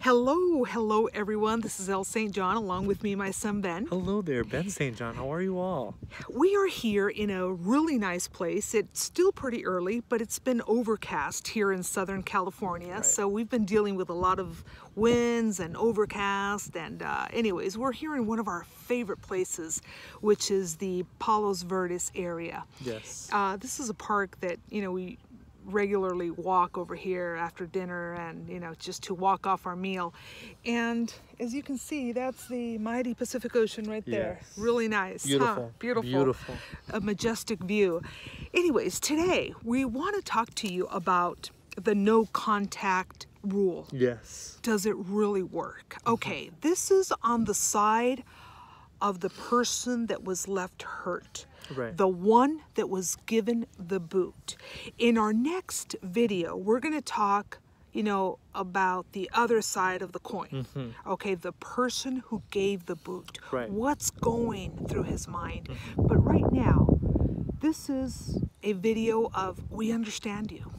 Hello everyone. This is El St. John, along with me, my son Ben. Hello there, Ben St. John. How are you all? We are here in a really nice place. It's still pretty early, but it's been overcast here in Southern California. Right. So we've been dealing with a lot of winds and overcast. And anyways, we're here in one of our favorite places, which is the Palos Verdes area. Yes. This is a park that, we regularly walk over here after dinner and just to walk off our meal. And as you can see, that's the mighty Pacific Ocean right there. Yes. Really nice. Beautiful. Beautiful. A majestic view. Anyways, today we want to talk to you about the no contact rule. Yes. Does it really work? Okay, this is on the side of the person that was left hurt. Right. The one that was given the boot. In our next video, we're going to talk, about the other side of the coin. Okay, the person who gave the boot. Right. What's going through his mind? But right now, this is a video of we understand you.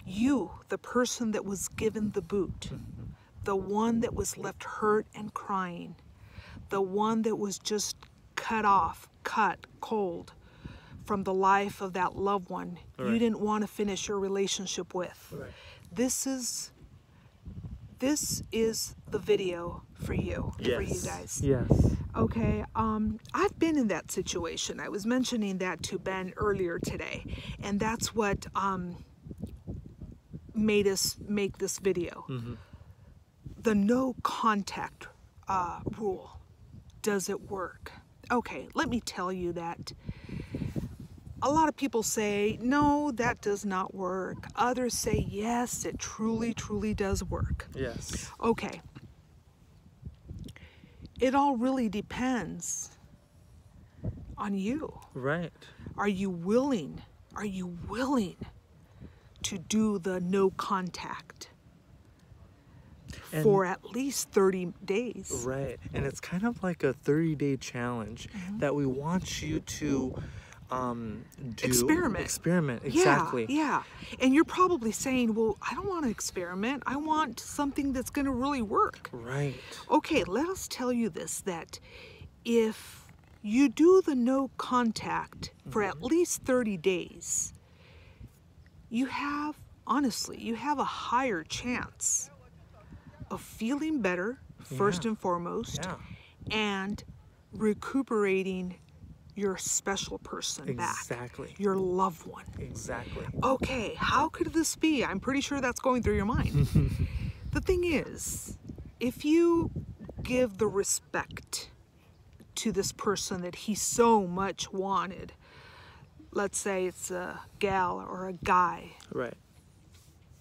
You, the person that was given the boot. The one that was left hurt and crying. The one that was just cut cold from the life of that loved one you didn't want to finish your relationship with. Right. This is the video for you, Yes. for you guys. Yes. Okay, I've been in that situation. I was mentioning that to Ben earlier today, and that's what made us make this video. The no contact rule. Does it work? Okay, let me tell you that a lot of people say, no, that does not work. Others say, yes, it truly does work. Yes. Okay. It all really depends on you. Right. Are you willing? Are you willing to do the no contact for at least 30 days? Right. And it's kind of like a 30-day challenge that we want you to do. Experiment, exactly. Yeah. And you're probably saying, well, I don't want to experiment. I want something that's going to really work. Right. Okay, let us tell you this, that if you do the no contact for at least 30 days, you have a higher chance of feeling better, first and foremost, and recuperating your special person back. Exactly. Your loved one. Exactly. Okay, how could this be? I'm pretty sure that's going through your mind. The thing is, if you give the respect to this person that he so much wanted, let's say it's a gal or a guy Right.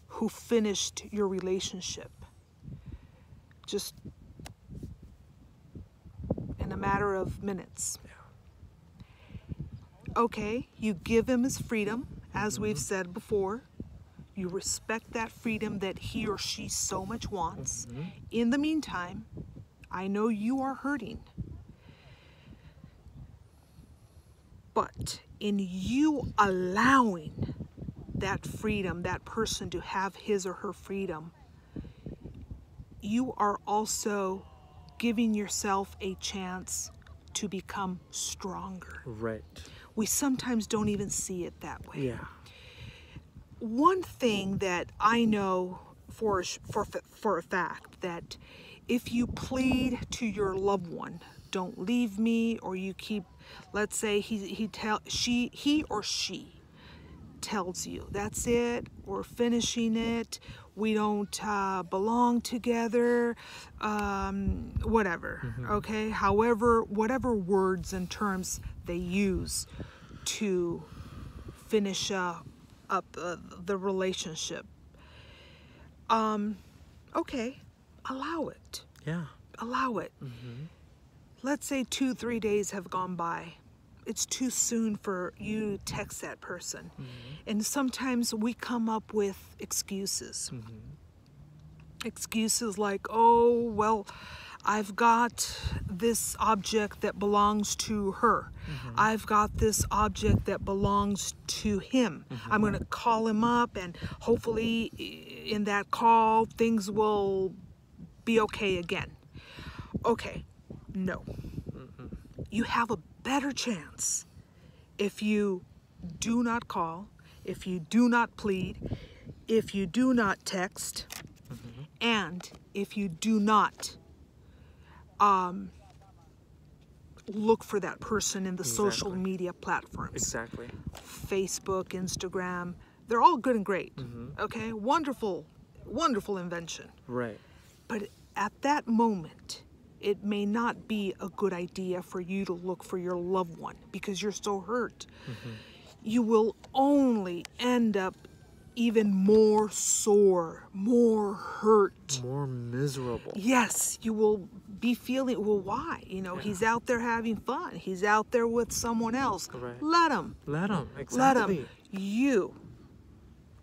who finished your relationship just in a matter of minutes. Okay, you give him his freedom, as we've said before. You respect that freedom that he or she so much wants. In the meantime, I know you are hurting. But in you allowing that freedom, that person to have his or her freedom, you are also giving yourself a chance to become stronger. Right. We sometimes don't even see it that way. Yeah. One thing that I know for a fact, that if you plead to your loved one, don't leave me, or you keep, let's say he or she tells you, that's it, we're finishing it, we don't belong together, whatever, okay? However, whatever words and terms they use to finish up the relationship, okay, allow it. Yeah. Allow it. Let's say 2-3 days have gone by. It's too soon for you to text that person. And sometimes we come up with excuses. Excuses like, oh, well, I've got this object that belongs to her. I've got this object that belongs to him. I'm going to call him up and hopefully in that call, things will be okay again. Okay, no. You have a better chance if you do not call, if you do not plead, if you do not text, and if you do not look for that person in the social media platforms. Exactly. Facebook, Instagram, they're all good and great. Okay, wonderful, wonderful invention. Right. But at that moment, it may not be a good idea for you to look for your loved one because you're so hurt. You will only end up even more sore, more hurt. More miserable. Yes, you will be feeling, well, why? You know, he's out there having fun. He's out there with someone else. Right. Let him. Let him. Exactly. Let him. You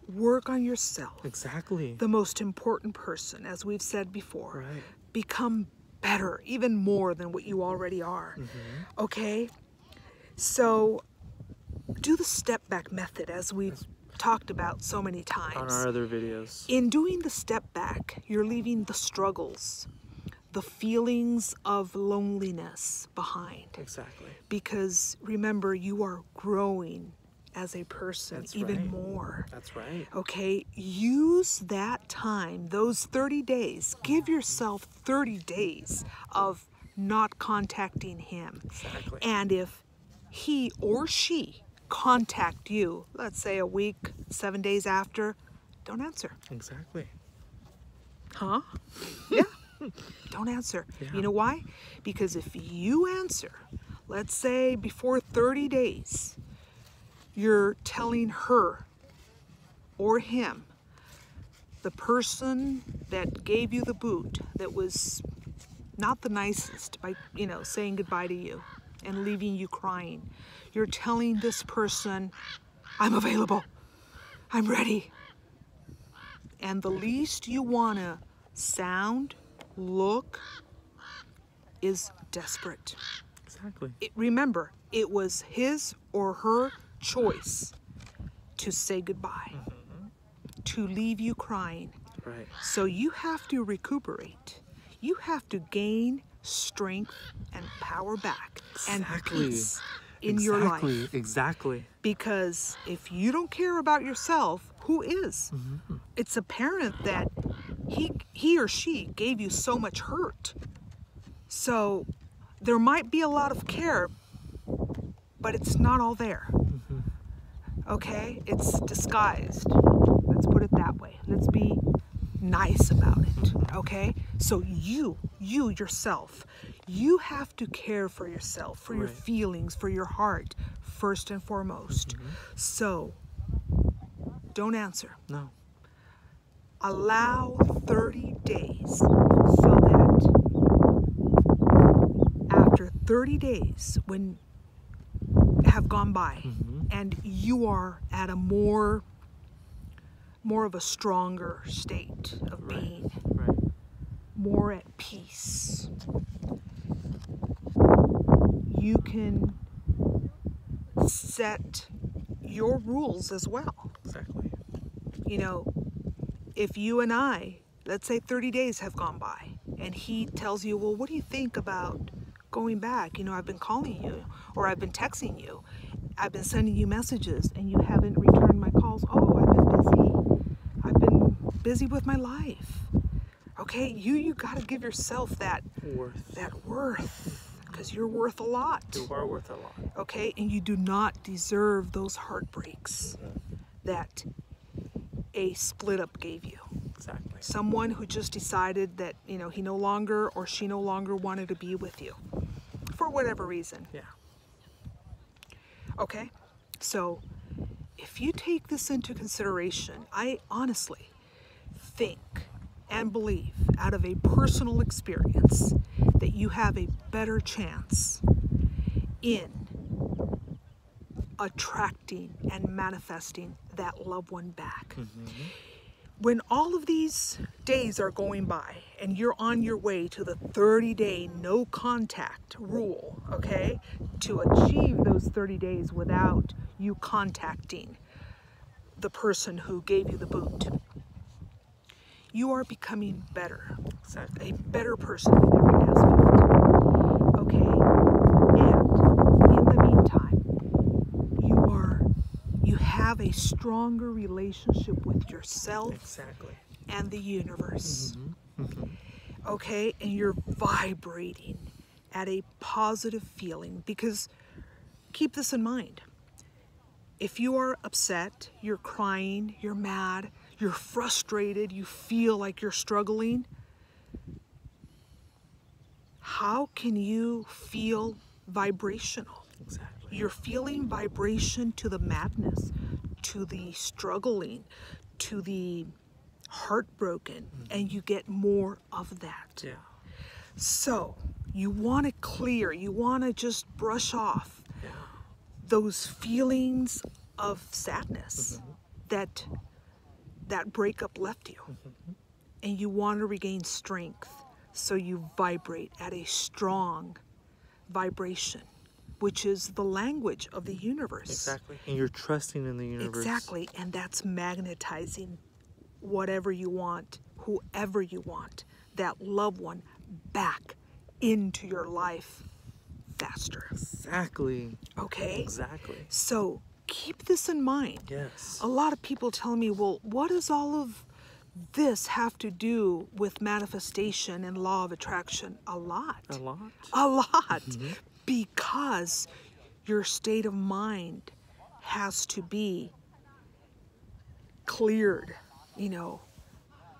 work on yourself. Exactly. The most important person, as we've said before. Right. Become better, even more than what you already are. Okay? So, do the step back method as we've talked about so many times. On our other videos. In doing the step back, you're leaving the struggles, the feelings of loneliness behind. Exactly. Because remember, you are growing as a person. That's even right. more. That's right. Okay, use that time, those 30 days. Give yourself 30 days of not contacting him. Exactly. And if he or she contact you, let's say a week, 7 days after, don't answer. Exactly. Huh? Yeah. Don't answer. Yeah. You know why? Because if you answer, let's say before 30 days, you're telling her or him, the person that gave you the boot, that was not the nicest by, you know, saying goodbye to you and leaving you crying. You're telling this person, I'm available, I'm ready. And the least you want to sound, look, is desperate. Exactly. Remember, it was his or her choice to say goodbye, to leave you crying. Right. So you have to recuperate. You have to gain strength and power back and peace in your life. Exactly. Because if you don't care about yourself, who is? It's apparent that he or she gave you so much hurt. So there might be a lot of care, but it's not all there. Okay? It's disguised. Let's put it that way. Let's be nice about it. Okay? So you yourself, you have to care for yourself, for your feelings, for your heart, first and foremost. So don't answer. No. Allow 30 days so that after 30 days, when have gone by and you are at a more of a stronger state of being, more at peace, you can set your rules as well. Exactly. You know, if you and I, let's say 30 days have gone by and he tells you, well, what do you think about going back? You know, I've been calling you or I've been texting you. I've been sending you messages and you haven't returned my calls. Oh, I've been busy. I've been busy with my life. Okay, you got to give yourself that worth, because you're worth a lot. You are worth a lot. Okay, and you do not deserve those heartbreaks that a split up gave you. Exactly. Someone who just decided that, you know, he no longer or she no longer wanted to be with you for whatever reason. Yeah. Okay, so if you take this into consideration, I honestly think and believe out of a personal experience that you have a better chance in attracting and manifesting that loved one back. When all of these days are going by and you're on your way to the 30-day no contact rule, okay, to achieve those 30 days without you contacting the person who gave you the boot, you are becoming better. Exactly. A better person in every aspect. Okay? And in the meantime, you have a stronger relationship with yourself. Exactly. And the universe. Mm-hmm. Mm-hmm. Okay? And you're vibrating at a positive feeling, because keep this in mind. If you are upset, you're crying, you're mad, you're frustrated, you feel like you're struggling, how can you feel vibrational? Exactly. You're feeling vibration to the madness, to the struggling, to the heartbroken, and you get more of that. Yeah. So you want to clear, you want to just brush off those feelings of sadness that breakup left you. And you want to regain strength, so you vibrate at a strong vibration, which is the language of the universe. Exactly. And you're trusting in the universe. Exactly. And that's magnetizing whatever you want, whoever you want, that loved one, back into your life faster. Exactly. Okay? Exactly. So keep this in mind. Yes. A lot of people tell me, well, what does all of this have to do with manifestation and law of attraction? A lot. A lot? A lot. Because your state of mind has to be cleared,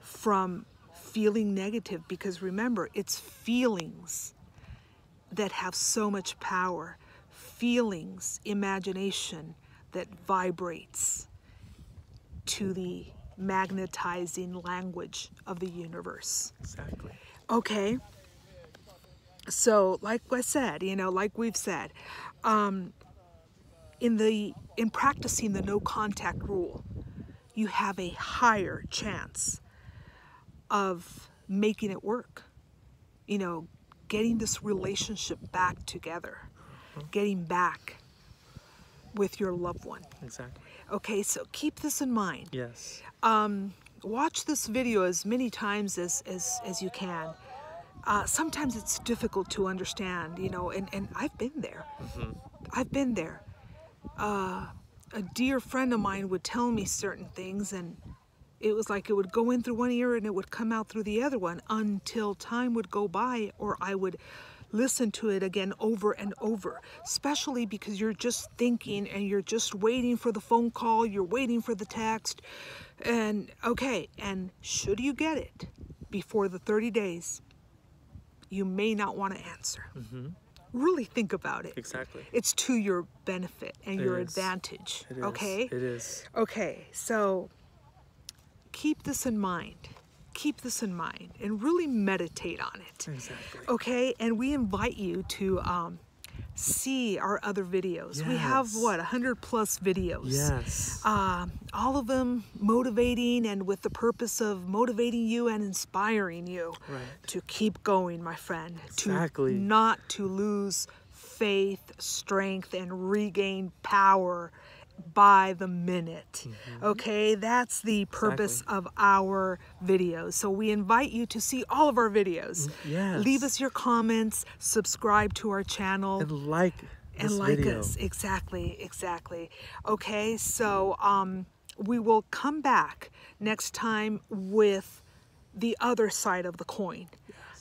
from feeling negative. Because remember, it's feelings that have so much power. Feelings, imagination that vibrates to the magnetizing language of the universe. Exactly. Okay? So, like I said, like we've said, in practicing the no contact rule, you have a higher chance of making it work. Getting this relationship back together, getting back with your loved one. Exactly. Okay, so keep this in mind. Yes. Watch this video as many times as you can. Sometimes it's difficult to understand, and I've been there. I've been there. A dear friend of mine would tell me certain things, and it was like it would go in through one ear and it would come out through the other one, until time would go by, or I would listen to it again over and over, especially because you're just thinking and you're just waiting for the phone call, you're waiting for the text, and should you get it before the 30 days, you may not want to answer. Really think about it. Exactly. It's to your benefit and your advantage. It is. Okay? It is. Okay, so keep this in mind. Keep this in mind and really meditate on it. Exactly. Okay, and we invite you to see our other videos. Yes. We have 100 plus videos. Yes. All of them motivating, and with the purpose of motivating you and inspiring you to keep going, my friend. Exactly. Not to lose faith, strength, and regain power by the minute. Okay, that's the purpose of our videos. So we invite you to see all of our videos. Yes. Leave us your comments, subscribe to our channel, And like this video. us. Exactly. Okay, so we will come back next time with the other side of the coin.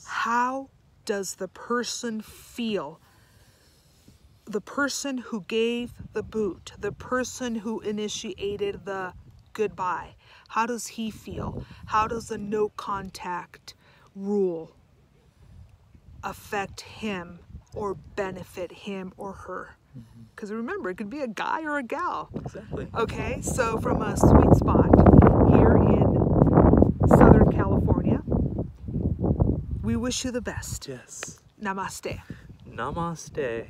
How does the person feel? The person who gave the boot, the person who initiated the goodbye, how does he feel? How does the no contact rule affect him or benefit him or her? Because remember, it could be a guy or a gal. Exactly. Okay, so from a sweet spot here in Southern California, we wish you the best. Yes. Namaste. Namaste.